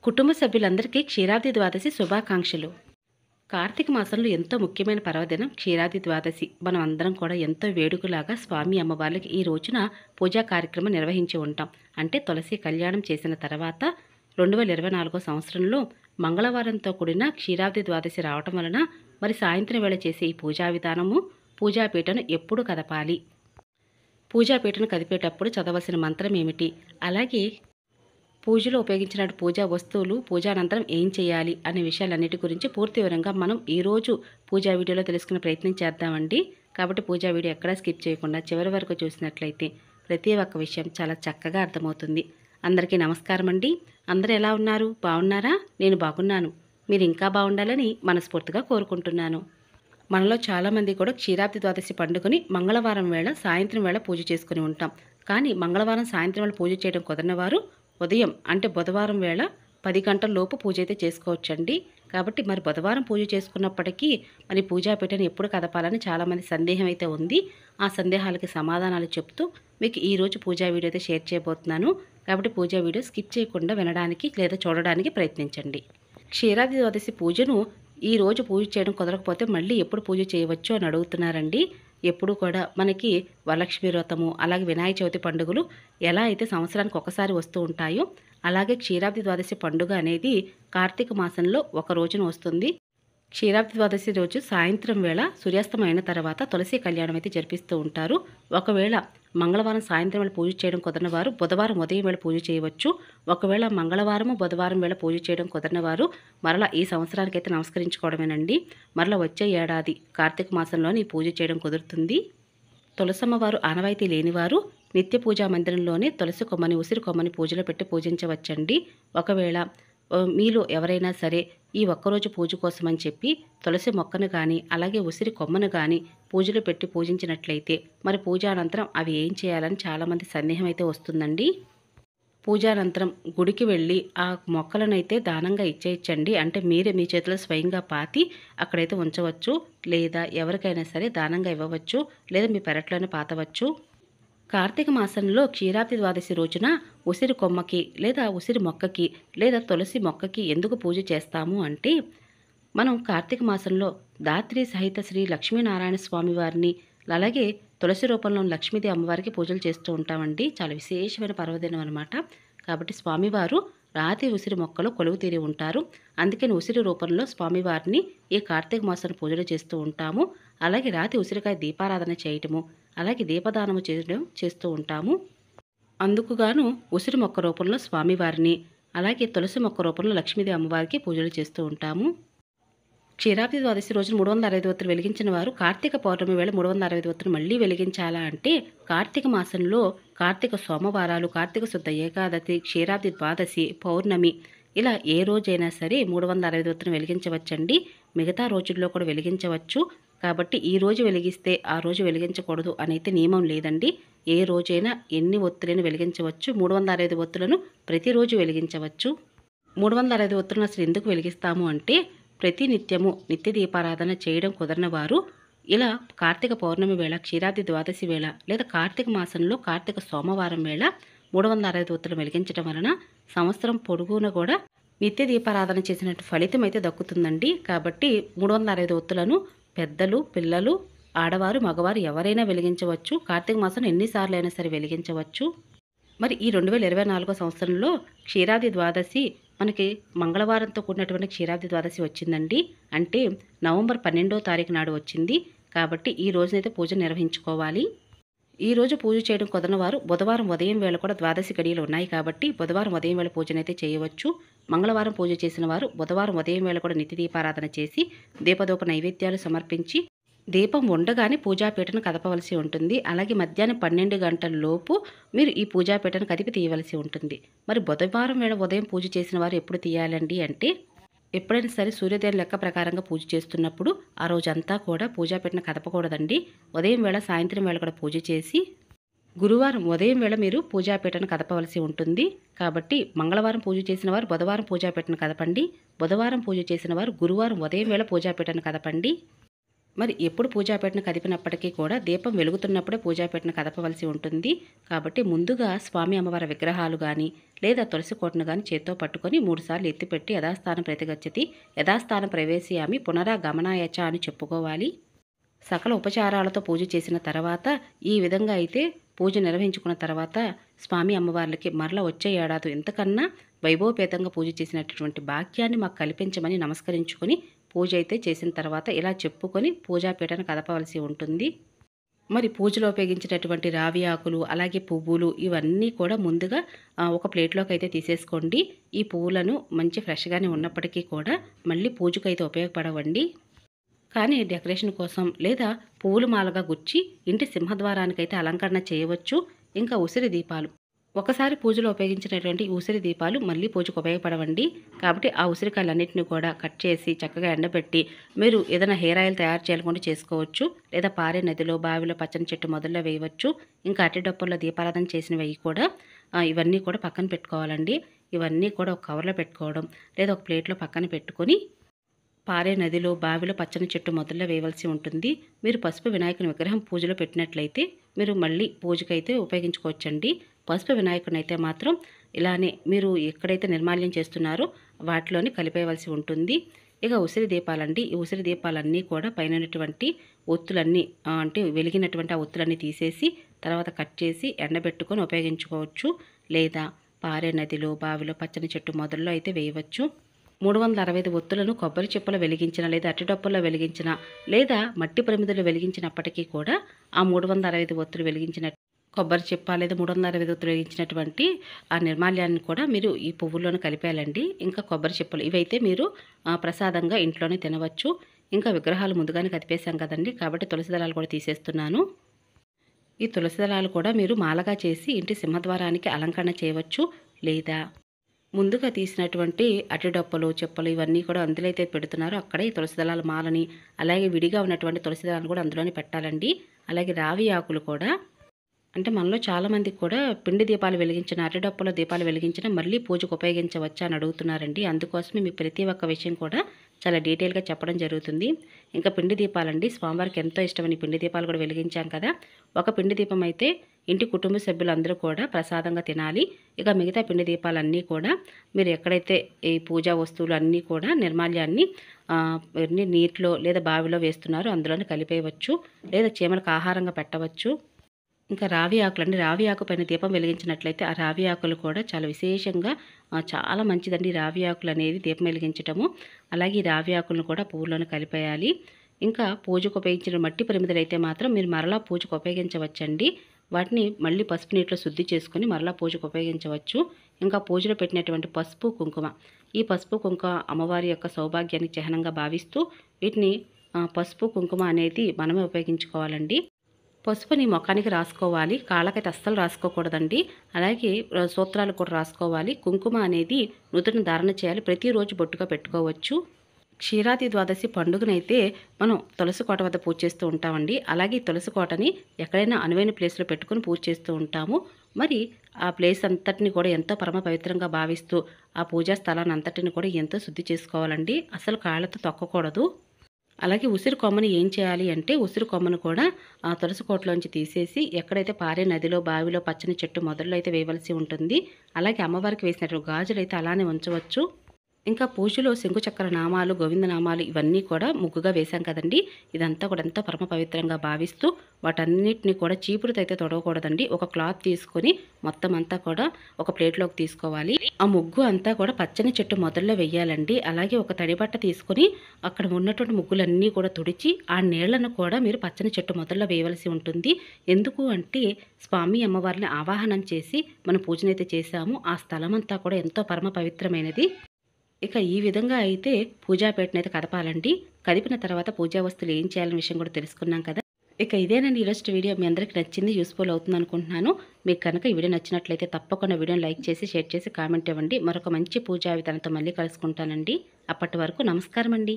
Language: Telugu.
కుటుంబ సభ్యులందరికీ క్షీరాబ్ది ద్వాదశి శుభాకాంక్షలు. కార్తీక మాసంలో ఎంతో ముఖ్యమైన పర్వదినం క్షీరాబ్ది ద్వాదశి. మనం అందరం కూడా ఎంతో వేడుకలాగా స్వామి అమ్మవార్లకి ఈ రోజున పూజా కార్యక్రమం నిర్వహించి ఉంటాం. అంటే తులసి కళ్యాణం చేసిన తర్వాత 2024 సంవత్సరంలో మంగళవారంతో కూడిన క్షీరాబ్ది ద్వాదశి రావటం వలన మరి సాయంత్రం వేళ చేసే ఈ పూజా విధానము, పూజాపీఠను ఎప్పుడు కదపాలి, పూజాపీఠను కదిపేటప్పుడు చదవలసిన మంత్రం ఏమిటి, అలాగే పూజలో ఉపయోగించిన పూజా వస్తువులు పూజానంతరం ఏం చేయాలి అనే విషయాలన్నిటి గురించి పూర్తి వివరంగా మనం ఈరోజు పూజా వీడియోలో తెలుసుకునే ప్రయత్నం చేద్దామండి. కాబట్టి పూజా వీడియో ఎక్కడా స్కిప్ చేయకుండా చివరి వరకు చూసినట్లయితే ప్రతి ఒక్క విషయం చాలా చక్కగా అర్థమవుతుంది. అందరికీ నమస్కారం అండి. అందరూ ఎలా ఉన్నారు? బాగున్నారా? నేను బాగున్నాను. మీరు ఇంకా బాగుండాలని మనస్ఫూర్తిగా కోరుకుంటున్నాను. మనలో చాలామంది కూడా క్షీరాబ్ది ద్వాదశి పండుగని మంగళవారం వేళ సాయంత్రం వేళ పూజ చేసుకుని ఉంటాం. కానీ మంగళవారం సాయంత్రం వేళ పూజ చేయడం కుదరని వారు ఉదయం అంటే బుధవారం వేళ 10 గంటల లోపు పూజ అయితే చేసుకోవచ్చండి. కాబట్టి మరి బుధవారం పూజ చేసుకున్నప్పటికీ మరి పూజాపీఠను ఎప్పుడు కదపాలని చాలామంది సందేహం అయితే ఉంది. ఆ సందేహాలకి సమాధానాలు చెప్తూ మీకు ఈరోజు పూజా వీడియో అయితే షేర్ చేయబోతున్నాను. కాబట్టి పూజా వీడియో స్కిప్ చేయకుండా వినడానికి లేదా చూడడానికి ప్రయత్నించండి. క్షీరాబ్ది ద్వాదశి పూజను ఈరోజు పూజ చేయడం కుదరకపోతే మళ్ళీ ఎప్పుడు పూజ చేయవచ్చు అని అడుగుతున్నారండి. ఎప్పుడు కూడా మనకి వరలక్ష్మి వ్రతము, అలాగే వినాయక చవితి పండుగలు ఎలా అయితే సంవత్సరానికి ఒకసారి వస్తూ ఉంటాయో, అలాగే క్షీరాబ్ది ద్వాదశి పండుగ అనేది కార్తీక మాసంలో ఒక రోజున వస్తుంది. క్షీరాబ్ది ద్వాదశి రోజు సాయంత్రం వేళ సూర్యాస్తం అయిన తర్వాత తులసి కళ్యాణం అయితే జరిపిస్తూ ఉంటారు. ఒకవేళ మంగళవారం సాయంత్రం వేళ పూజ చేయడం కుదరని వారు బుధవారం ఉదయం వేళ పూజ చేయవచ్చు. ఒకవేళ మంగళవారము బుధవారం వేళ పూజ చేయడం కుదరని వారు మరలా ఈ సంవత్సరానికైతే నమస్కరించుకోవడమేనండి. మరలా వచ్చే ఏడాది కార్తీక మాసంలోని పూజ చేయడం కుదురుతుంది. తులసమ్మవారు ఆనవాయితీ లేనివారు నిత్య పూజా మందిరంలోనే తులసి కొమ్మని, ఉసిరి కొమ్మని పూజలో పెట్టి పూజించవచ్చండి. ఒకవేళ మీలో ఎవరైనా సరే ఈ ఒక్కరోజు పూజ కోసమని చెప్పి తులసి మొక్కను కానీ అలాగే ఉసిరి కొమ్మను కానీ పూజలో పెట్టి పూజించినట్లయితే మరి పూజానంతరం అవి ఏం చేయాలని చాలామంది సందేహం అయితే వస్తుందండి. పూజానంతరం గుడికి వెళ్ళి ఆ మొక్కలనైతే దానంగా ఇచ్చేయచ్చండి. అంటే మీరే మీ చేతిలో స్వయంగా పాతి అక్కడైతే ఉంచవచ్చు, లేదా ఎవరికైనా సరే దానంగా ఇవ్వవచ్చు, లేదా మీ పెరట్లోనే పాతవచ్చు. కార్తీక మాసంలో క్షీరాబ్ది ద్వాదశి రోజున ఉసిరి కొమ్మకి లేదా ఉసిరి మొక్కకి లేదా తులసి మొక్కకి ఎందుకు పూజ చేస్తాము అంటే, మనం కార్తీక మాసంలో ధాత్రి సహిత శ్రీ లక్ష్మీనారాయణ స్వామి వారిని అలాగే తులసి రూపంలో లక్ష్మీదేవి అమ్మవారికి పూజలు చేస్తూ ఉంటామండి. చాలా విశేషమైన పర్వదినం అనమాట. కాబట్టి స్వామివారు రాతి ఉసిరి మొక్కలో కొలువు తీరి ఉంటారు. అందుకని ఉసిరి రూపంలో స్వామివారిని ఈ కార్తీక మాసం పూజలు చేస్తూ ఉంటాము. అలాగే రాతి ఉసిరికాయ దీపారాధన చేయటము, అలాగే దీపదానము చేయడం చేస్తూ ఉంటాము. అందుకుగాను ఉసిరి మొక్క రూపంలో స్వామివారిని అలాగే తులసి మొక్క రూపంలో లక్ష్మీదేవి అమ్మవారికి పూజలు చేస్తూ ఉంటాము. క్షీరాబ్ది ద్వాదశి రోజున 365 ఒత్తులు వెలిగించిన వారు కార్తీక పౌర్ణమి వేళ 365 ఒత్తులు మళ్ళీ వెలిగించాలా అంటే, కార్తీక మాసంలో కార్తీక సోమవారాలు, కార్తీక శుద్ధ ఏకాదశి, క్షీరాబ్ది ద్వాదశి, పౌర్ణమి ఇలా ఏ రోజైనా సరే 365 ఒత్తులు వెలిగించవచ్చండి. మిగతా రోజుల్లో కూడా వెలిగించవచ్చు. కాబట్టి ఈ రోజు వెలిగిస్తే ఆ రోజు వెలిగించకూడదు అనైతే నియమం లేదండి. ఏ రోజైనా ఎన్ని ఒత్తులను వెలిగించవచ్చు. 365 ఒత్తులను ప్రతిరోజు వెలిగించవచ్చు. 365 ఒత్తులను అసలు ఎందుకు వెలిగిస్తాము అంటే, ప్రతి నిత్యము నిత్య దీపారాధన చేయడం కుదరని వారు ఇలా కార్తీక పౌర్ణమి వేళ, క్షీరాబ్ది ద్వాదశి వేళ లేదా కార్తీక మాసంలో కార్తీక సోమవారం వేళ 365 ఒత్తులు వెలిగించడం వలన సంవత్సరం పొడుగున కూడా నిత్య దీపారాధన చేసినట్టు ఫలితం అయితే దక్కుతుందండి. కాబట్టి 365 ఒత్తులను పెద్దలు, పిల్లలు, ఆడవారు, మగవారు ఎవరైనా వెలిగించవచ్చు. కార్తీక మాసం ఎన్నిసార్లు అయినా సరే వెలిగించవచ్చు. మరి ఈ 2024 సంవత్సరంలో క్షీరాబ్ది ద్వాదశి మనకి మంగళవారంతో కూడినటువంటి క్షీరాబ్ది ద్వాదశి వచ్చిందండి. అంటే నవంబర్ 12వ తారీఖు నాడు వచ్చింది. కాబట్టి ఈ రోజునైతే పూజ నిర్వహించుకోవాలి. ఈ రోజు పూజ చేయడం కుదరని వారు బుధవారం ఉదయం వేళ కూడా ద్వాదశి గడియలు ఉన్నాయి కాబట్టి బుధవారం ఉదయం వేళ పూజనైతే చేయవచ్చు. మంగళవారం పూజ చేసిన వారు బుధవారం ఉదయం వేళ కూడా నిత్య దీపారాధన చేసి దీపధూప నైవేద్యాలు సమర్పించి దీపం ఉండగానే పూజాపీఠను కదపవలసి ఉంటుంది. అలాగే మధ్యాహ్నం 12 గంటల లోపు మీరు ఈ పూజాపీఠను కదిపి తీయవలసి ఉంటుంది. మరి బుధవారం వేళ ఉదయం పూజ చేసిన వారు ఎప్పుడు తీయాలండి అంటే, ఎప్పుడైనా సరే సూర్యోదయం లెక్క ప్రకారంగా పూజ చేస్తున్నప్పుడు ఆ రోజంతా కూడా పూజాపీఠను కదపకూడదండి. ఉదయం వేళ, సాయంత్రం వేళ కూడా పూజ చేసి గురువారం ఉదయం వేళ మీరు పూజాపీఠను కదపవలసి ఉంటుంది. కాబట్టి మంగళవారం పూజ చేసిన వారు బుధవారం పూజాపీఠను కదపండి. బుధవారం పూజ చేసిన వారు గురువారం ఉదయం వేళ పూజాపీఠను కదపండి. మరి ఎప్పుడు పూజాపీటను కదిపినప్పటికీ కూడా దీపం వెలుగుతున్నప్పుడే పూజాపీటను కదపవలసి ఉంటుంది. కాబట్టి ముందుగా స్వామి అమ్మవారి విగ్రహాలు కానీ లేదా తులసి కోటను కానీ చేత్తో పట్టుకొని 3 సార్లు ఎత్తిపెట్టి యథాస్థానం ప్రతిగచ్చతి యథాస్థానం ప్రవేశయామి పునరాగమనాయచ అని చెప్పుకోవాలి. సకల ఉపచారాలతో పూజ చేసిన తర్వాత ఈ విధంగా అయితే పూజ నిర్వహించుకున్న తర్వాత స్వామి అమ్మవార్లకి మరల వచ్చే ఏడాది ఇంతకన్నా వైభవపేతంగా పూజ చేసినటువంటి భాగ్యాన్ని మాకు కల్పించమని నమస్కరించుకొని పూజ అయితే చేసిన తర్వాత ఇలా చెప్పుకొని పూజాపీఠను కదపవలసి ఉంటుంది. మరి పూజలో ఉపయోగించినటువంటి రావి ఆకులు అలాగే పువ్వులు ఇవన్నీ కూడా ముందుగా ఒక ప్లేట్లోకి అయితే తీసేసుకోండి. ఈ పువ్వులను మంచి ఫ్రెష్గానే ఉన్నప్పటికీ కూడా మళ్ళీ పూజకు అయితే ఉపయోగపడవండి. కానీ డెకరేషన్ కోసం లేదా పువ్వుల మాలగా గుచ్చి ఇంటి సింహద్వారానికైతే అలంకరణ చేయవచ్చు. ఇంకా ఉసిరి దీపాలు ఒకసారి పూజలో ఉపయోగించినటువంటి ఉసిరి దీపాలు మళ్ళీ పూజకు ఉపయోగపడవండి. కాబట్టి ఆ ఉసిరికాయలన్నింటినీ కూడా కట్ చేసి చక్కగా ఎండబెట్టి మీరు ఏదైనా హెయిర్ ఆయిల్ తయారు చేయాలనుకుంటే చేసుకోవచ్చు. లేదా పారే నదిలో బావిలో పచ్చని చెట్టు మొదల్లో వేయవచ్చు. ఇంకా అట్టి డప్పుల్లో దీపారాధన చేసినవి కూడా ఇవన్నీ కూడా పక్కన పెట్టుకోవాలండి. ఇవన్నీ కూడా ఒక కవర్లో పెట్టుకోవడం లేదా ఒక ప్లేట్లో పక్కన పెట్టుకొని పారే నదిలో బావిలో పచ్చని చెట్టు మొదల్లో వేయవలసి ఉంటుంది. మీరు పసుపు వినాయకుని విగ్రహం పూజలో పెట్టినట్లయితే మీరు మళ్ళీ పూజకైతే ఉపయోగించుకోవచ్చండి. పసుపు వినాయకుని అయితే మాత్రం ఇలానే మీరు ఎక్కడైతే నిర్మాల్యం చేస్తున్నారో వాటిలోనే కలిపేయవలసి ఉంటుంది. ఇక ఉసిరి దీపాలండి. ఈ ఉసిరి దీపాలన్నీ కూడా పైనటువంటి ఒత్తులన్నీ అంటే వెలిగినటువంటి ఆ ఒత్తులన్నీ తీసేసి తర్వాత కట్ చేసి ఎండబెట్టుకొని ఉపయోగించుకోవచ్చు. లేదా పారే నదిలో బావిలో పచ్చని చెట్టు మొదల్లో అయితే వేయవచ్చు. 365 ఒత్తులను కొబ్బరి చిప్పలో వెలిగించిన లేదా అట్టిడప్పుల్లో వెలిగించిన లేదా మట్టి ప్రమిదలు వెలిగించినప్పటికీ కూడా ఆ 365 ఒత్తులు వెలిగించిన కొబ్బరి చిప్ప లేదా 365 ఒత్తులు వెలిగించినటువంటి ఆ నిర్మాల్యాన్ని కూడా మీరు ఈ పువ్వుల్లోనే కలిపేయాలండి. ఇంకా కొబ్బరి చిప్పలు ఇవైతే మీరు ప్రసాదంగా ఇంట్లోనే తినవచ్చు. ఇంకా విగ్రహాలు ముందుగానే కదిపేశాం కదండి, కాబట్టి తులసి దళాలు కూడా తీసేస్తున్నాను. ఈ తులసి దళాలు కూడా మీరు మాలగా చేసి ఇంటి సింహద్వారానికి అలంకరణ చేయవచ్చు. లేదా ముందుగా తీసినటువంటి అట్టిడప్పులు చెప్పలు ఇవన్నీ కూడా అందులో అయితే పెడుతున్నారో అక్కడే ఈ తులసి దళాల మాలని అలాగే విడిగా ఉన్నటువంటి తులసి దళాలను కూడా అందులోనే పెట్టాలండి. అలాగే రావి ఆకులు కూడా అంటే మనలో చాలామందికి కూడా పిండి దీపాలు వెలిగించిన అరటిడప్పుల దీపాలు వెలిగించిన మళ్ళీ పూజకు ఉపయోగించవచ్చా అని అడుగుతున్నారండి. అందుకోసమే మీకు ప్రతి ఒక్క విషయం కూడా చాలా డీటెయిల్గా చెప్పడం జరుగుతుంది. ఇంకా పిండి దీపాలండి, స్వామివారికి ఎంతో ఇష్టమైన పిండి దీపాలు కూడా వెలిగించాం కదా. ఒక పిండి దీపం అయితే ఇంటి కుటుంబ సభ్యులందరూ కూడా ప్రసాదంగా తినాలి. ఇక మిగతా పిండి దీపాలన్నీ కూడా మీరు ఎక్కడైతే ఈ పూజా వస్తువులు అన్నీ కూడా నిర్మాల్యాన్ని నీటిలో లేదా బావిలో వేస్తున్నారో అందులోనే కలిపేయవచ్చు. లేదా చీమలకు ఆహారంగా పెట్టవచ్చు. ఇంకా రావి ఆకులు అండి, రావి ఆకు పైన దీపం వెలిగించినట్లయితే ఆ రావి ఆకులు కూడా చాలా విశేషంగా చాలా మంచిదండి. రావి ఆకులు అనేది దీపం వెలిగించటము. అలాగే ఈ రావి ఆకులను కూడా పువ్వుల్లోనే కలిపేయాలి. ఇంకా పూజకు ఉపయోగించిన మట్టి ప్రమిదలు అయితే మాత్రం మీరు మరలా పూజకు ఉపయోగించవచ్చండి. వాటిని మళ్ళీ పసుపు నీటిలో శుద్ధి చేసుకొని మరలా పూజకు ఉపయోగించవచ్చు. ఇంకా పూజలో పెట్టినటువంటి పసుపు కుంకుమ, ఈ పసుపు కుంకుమ అమ్మవారి యొక్క సౌభాగ్యానికి చిహ్నంగా భావిస్తూ వీటిని పసుపు కుంకుమ అనేది మనమే ఉపయోగించుకోవాలండి. పసుపుని ముఖానికి రాసుకోవాలి, కాళ్ళకైతే అస్సలు రాసుకోకూడదండి. అలాగే సూత్రాలు కూడా రాసుకోవాలి. కుంకుమ అనేది నుదుటిని ధారణ చేయాలి. ప్రతిరోజు బొట్టుగా పెట్టుకోవచ్చు. క్షీరాది ద్వాదశి పండుగనైతే మనం తులసి కోట వద్ద పూజ చేస్తూ ఉంటామండి. అలాగే తులసి కోటని ఎక్కడైనా అనువైన ప్లేస్లో పెట్టుకుని పూజ చేస్తూ ఉంటాము. మరి ఆ ప్లేస్ అంతటిని కూడా ఎంతో పరమ పవిత్రంగా భావిస్తూ ఆ పూజా స్థలాన్ని అంతటిని కూడా ఎంతో శుద్ధి చేసుకోవాలండి. అసలు కాళ్ళతో తొక్కకూడదు. అలాగే ఉసిరి కొమ్మని ఏం చేయాలి అంటే ఉసిరి కొమ్మను కూడా ఆ తులసి కోటలోంచి తీసేసి ఎక్కడైతే పారే నదిలో బావిలో పచ్చని చెట్టు మొదల్లో అయితే వేయవలసి ఉంటుంది. అలాగే అమ్మవారికి వేసినటువంటి గాజులు అయితే అలానే ఉంచవచ్చు. ఇంకా పూజలో శంకుచక్ర నామాలు, గోవిందనామాలు ఇవన్నీ కూడా ముగ్గుగా వేశాం కదండి. ఇదంతా కూడా ఎంతో పరమ పవిత్రంగా భావిస్తూ వాటన్నిటిని కూడా చీపురుతో అయితే తొడవకూడదండి. ఒక క్లాత్ తీసుకొని మొత్తం అంతా కూడా ఒక ప్లేట్లోకి తీసుకోవాలి. ఆ ముగ్గు అంతా కూడా పచ్చని చెట్టు మొదల్లో వేయాలండి. అలాగే ఒక తడిబట్ట తీసుకొని అక్కడ ఉన్నటువంటి ముగ్గులన్నీ కూడా తుడిచి ఆ నీళ్లను కూడా మీరు పచ్చని చెట్టు మొదల్లో వేయవలసి ఉంటుంది. ఎందుకు అంటే స్వామి అమ్మవారిని ఆవాహనం చేసి మనం పూజనైతే చేశాము. ఆ స్థలం అంతా కూడా ఎంతో పరమ పవిత్రమైనది. ఇక ఈ విధంగా అయితే పూజాపీటనైతే కదపాలండి. కదిపిన తర్వాత పూజా వస్తువులు ఏం చేయాలనే విషయం కూడా తెలుసుకున్నాం కదా. ఇక ఇదేనండి ఈరోజు వీడియో. మీ అందరికీ నచ్చింది, యూస్ఫుల్ అవుతుంది అనుకుంటున్నాను. మీకు కనుక ఈ వీడియో నచ్చినట్లయితే తప్పకుండా వీడియోని లైక్ చేసి, షేర్ చేసి, కామెంట్ ఇవ్వండి. మరొక మంచి పూజా విధానంతో మళ్ళీ కలుసుకుంటానండి. అప్పటి వరకు నమస్కారం అండి.